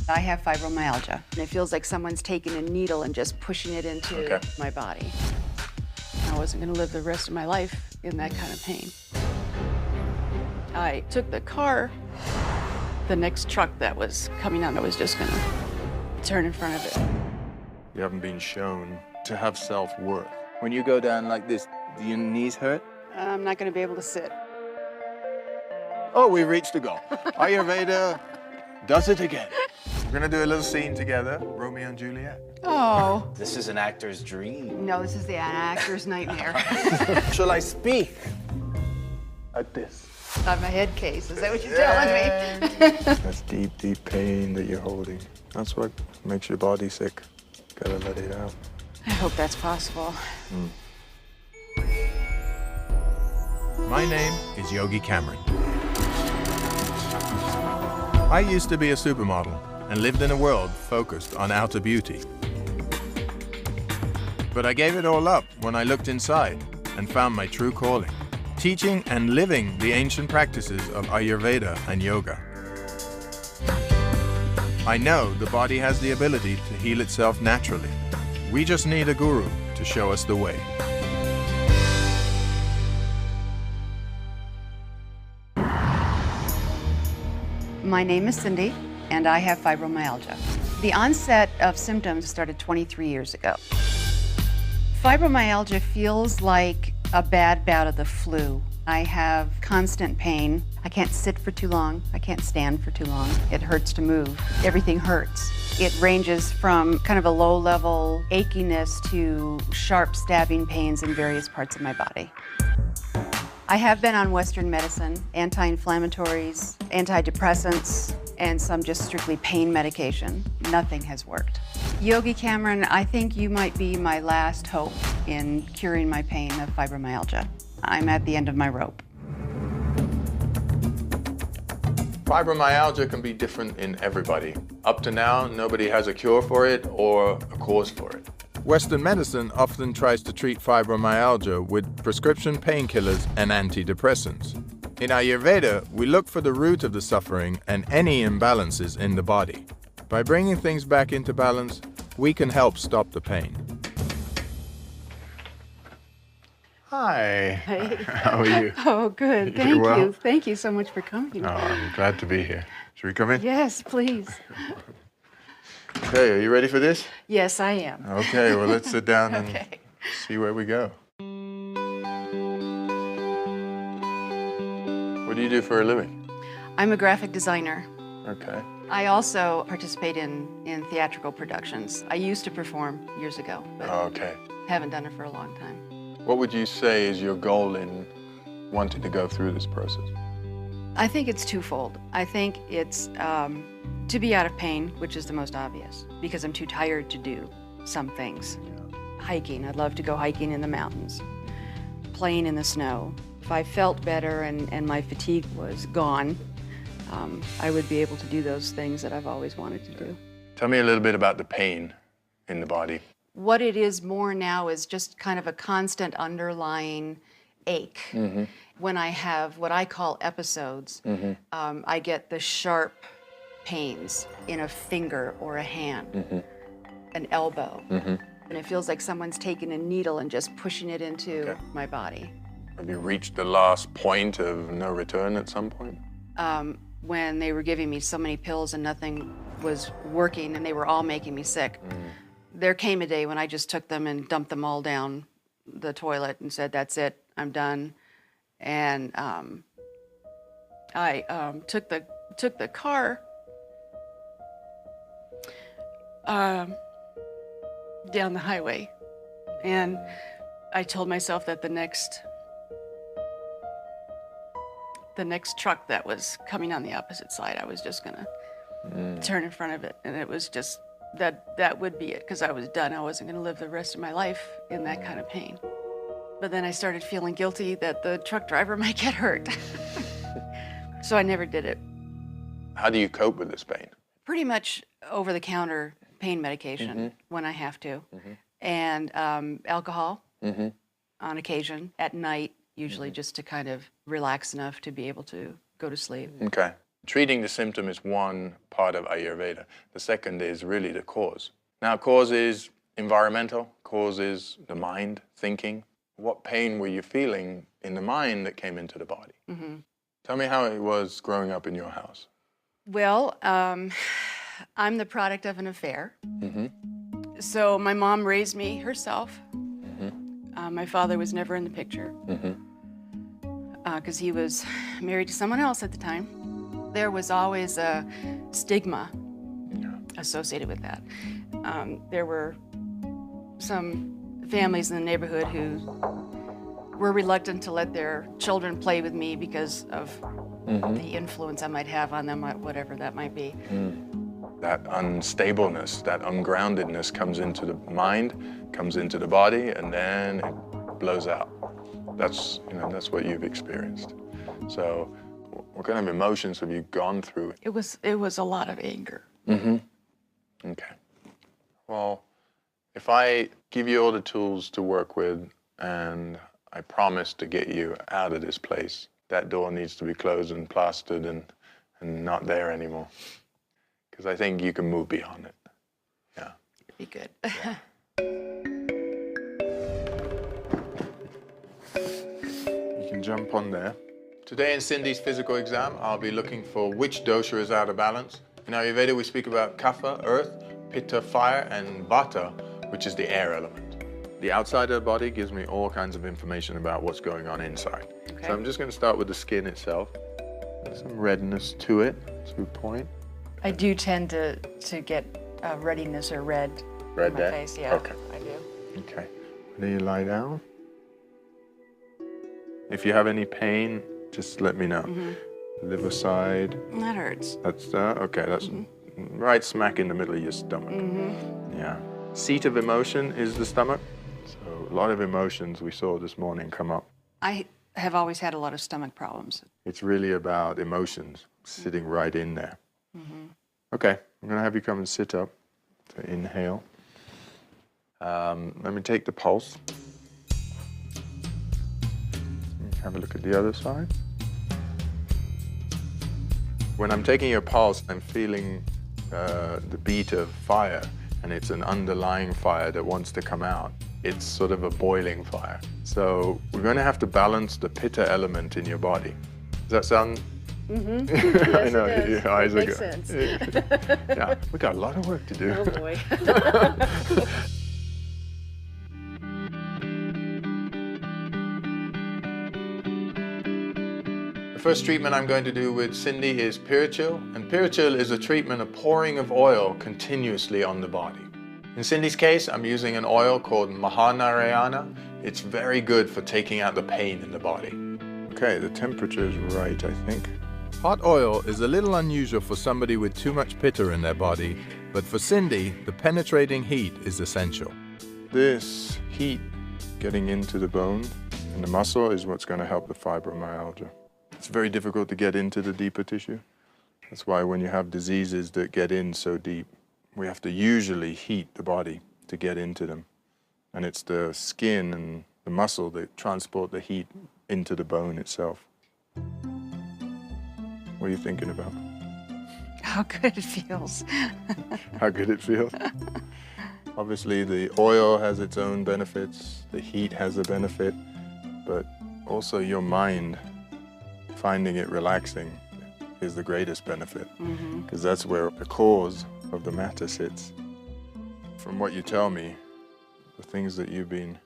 I have fibromyalgia, and it feels like someone's taking a needle and just pushing it into my body. I wasn't going to live the rest of my life in that kind of pain. I took the car. The next truck that was coming on, I was just going to turn in front of it. You haven't been shown to have self-worth. When you go down like this, do your knees hurt? I'm not going to be able to sit. Oh, we reached the goal. Ayurveda does it again. We're gonna do a little scene together, Romeo and Juliet. Oh. This is an actor's dream. No, this is the actor's nightmare. Shall I speak? Like this. On my head case, is that what you're telling me? That's deep, deep pain that you're holding. That's what makes your body sick. Gotta let it out. I hope that's possible. My name is Yogi Cameron. I used to be a supermodel and lived in a world focused on outer beauty. But I gave it all up when I looked inside and found my true calling, teaching and living the ancient practices of Ayurveda and yoga. I know the body has the ability to heal itself naturally. We just need a guru to show us the way. My name is Cindy, and I have fibromyalgia. The onset of symptoms started 23 years ago. Fibromyalgia feels like a bad bout of the flu. I have constant pain. I can't sit for too long. I can't stand for too long. It hurts to move. Everything hurts. It ranges from kind of a low-level achiness to sharp stabbing pains in various parts of my body. I have been on Western medicine, anti-inflammatories, antidepressants, and some just strictly pain medication. Nothing has worked. Yogi Cameron, I think you might be my last hope in curing my pain of fibromyalgia. I'm at the end of my rope. Fibromyalgia can be different in everybody. Up to now, nobody has a cure for it or a cause for it. Western medicine often tries to treat fibromyalgia with prescription painkillers and antidepressants. In Ayurveda, we look for the root of the suffering and any imbalances in the body. By bringing things back into balance, we can help stop the pain. Hi. Hey. How are you? Oh, good. Thank well? you. Thank you so much for coming. Oh, I'm glad to be here. Should we come in? Yes, please. Okay, are you ready for this? Yes, I am. Okay, well, let's sit down and Okay. see where we go. What do you do for a living? I'm a graphic designer. Okay. I also participate in theatrical productions. I used to perform years ago, but Okay. haven't done it for a long time. What would you say is your goal in wanting to go through this process? I think it's twofold. I think it's to be out of pain, which is the most obvious, because I'm too tired to do some things. Hiking, I'd love to go hiking in the mountains, playing in the snow. If I felt better and my fatigue was gone, I would be able to do those things that I've always wanted to do. Tell me a little bit about the pain in the body. What it is more now is just kind of a constant underlying ache. Mm-hmm. When I have what I call episodes, I get the sharp pains in a finger or a hand, an elbow. And it feels like someone's taking a needle and just pushing it into my body. Have you reached the last point of no return at some point? When they were giving me so many pills and nothing was working and they were all making me sick, there came a day when I just took them and dumped them all down the toilet and said, that's it, I'm done. And I took the car down the highway, and I told myself that the next truck that was coming on the opposite side, I was just gonna turn in front of it, and it was just that would be it, because I was done. I wasn't gonna live the rest of my life in that kind of pain. But then I started feeling guilty that the truck driver might get hurt. So I never did it. How do you cope with this pain? Pretty much over-the-counter pain medication when I have to. And alcohol on occasion, at night, usually just to kind of relax enough to be able to go to sleep. Okay. Treating the symptom is one part of Ayurveda. The second is really the cause. Now, cause is environmental, cause is the mind, thinking. What pain were you feeling in the mind that came into the body? Mm-hmm. Tell me how it was growing up in your house. Well, I'm the product of an affair. Mm-hmm. So my mom raised me herself. Mm-hmm. My father was never in the picture because he was married to someone else at the time. There was always a stigma associated with that. There were some families in the neighborhood who were reluctant to let their children play with me because of the influence I might have on them, whatever that might be. That unstableness, that ungroundedness comes into the mind, comes into the body, and then it blows out. That's what you've experienced. So what kind of emotions have you gone through? It was a lot of anger. Mm-hmm. Okay. Well, if I give you all the tools to work with and I promise to get you out of this place, that door needs to be closed and plastered and not there anymore. Because I think you can move beyond it. Yeah. It'd be good. Yeah. You can jump on there. Today in Cindy's physical exam, I'll be looking for which dosha is out of balance. In Ayurveda, we speak about kapha, earth, pitta, fire, and vata, which is the air element. The outside of the body gives me all kinds of information about what's going on inside. Okay. So I'm just going to start with the skin itself. There's some redness to it, to a point. I do tend to get readiness or red on my face. Yeah, okay. I do. Okay. Then you lie down. If you have any pain, just let me know. Mm-hmm. Liver side. That hurts. That's okay. That's right smack in the middle of your stomach. Mm-hmm. Yeah. Seat of emotion is the stomach. So a lot of emotions we saw this morning come up. I have always had a lot of stomach problems. It's really about emotions sitting right in there. Mm-hmm. Okay, I'm going to have you come and sit up. So inhale. Let me take the pulse. Have a look at the other side. When I'm taking your pulse, I'm feeling the beat of fire, and it's an underlying fire that wants to come out. It's sort of a boiling fire. So we're going to have to balance the pitta element in your body. Does that sound? Mm-hmm. Yes, I know, it does. your eyes makes are sense. Yeah, we got a lot of work to do. Oh boy. The first treatment I'm going to do with Cindy is Pirachil, and Pirachil is a treatment of pouring of oil continuously on the body. In Cindy's case, I'm using an oil called Mahanarayana. It's very good for taking out the pain in the body. Okay, the temperature is right, I think. Hot oil is a little unusual for somebody with too much pitta in their body, but for Cindy, the penetrating heat is essential. This heat getting into the bone and the muscle is what's going to help the fibromyalgia. It's very difficult to get into the deeper tissue. That's why when you have diseases that get in so deep, we have to usually heat the body to get into them. And it's the skin and the muscle that transport the heat into the bone itself. What are you thinking about? How good it feels. How good it feels? Obviously, the oil has its own benefits, the heat has a benefit, but also your mind, finding it relaxing is the greatest benefit, because that's where the cause of the matter sits. From what you tell me, the things that you've been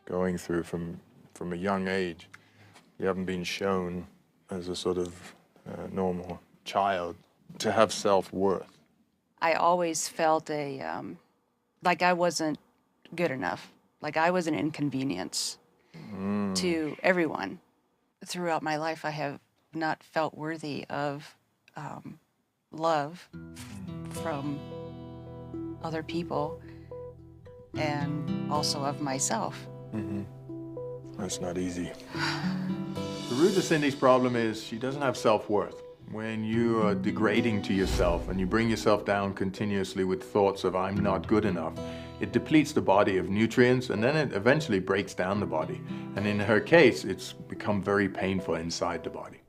going through from a young age, you haven't been shown as a sort of normal child to have self-worth. I always felt like I wasn't good enough, like I was an inconvenience to everyone. Throughout my life, I have not felt worthy of love from other people and also of myself. That's not easy. The root of Cindy's problem is she doesn't have self-worth. When you are degrading to yourself and you bring yourself down continuously with thoughts of I'm not good enough, it depletes the body of nutrients and then it eventually breaks down the body. And in her case, it's become very painful inside the body.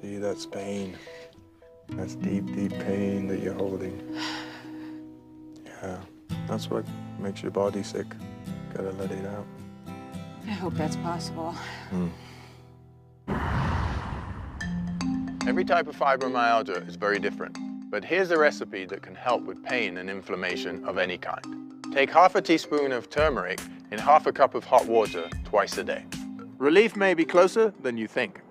See, that's pain. That's deep, deep pain that you're holding. Yeah, that's what makes your body sick. Gotta let it out. I hope that's possible. Every type of fibromyalgia is very different, but here's a recipe that can help with pain and inflammation of any kind. Take half a teaspoon of turmeric in half a cup of hot water twice a day. Relief may be closer than you think.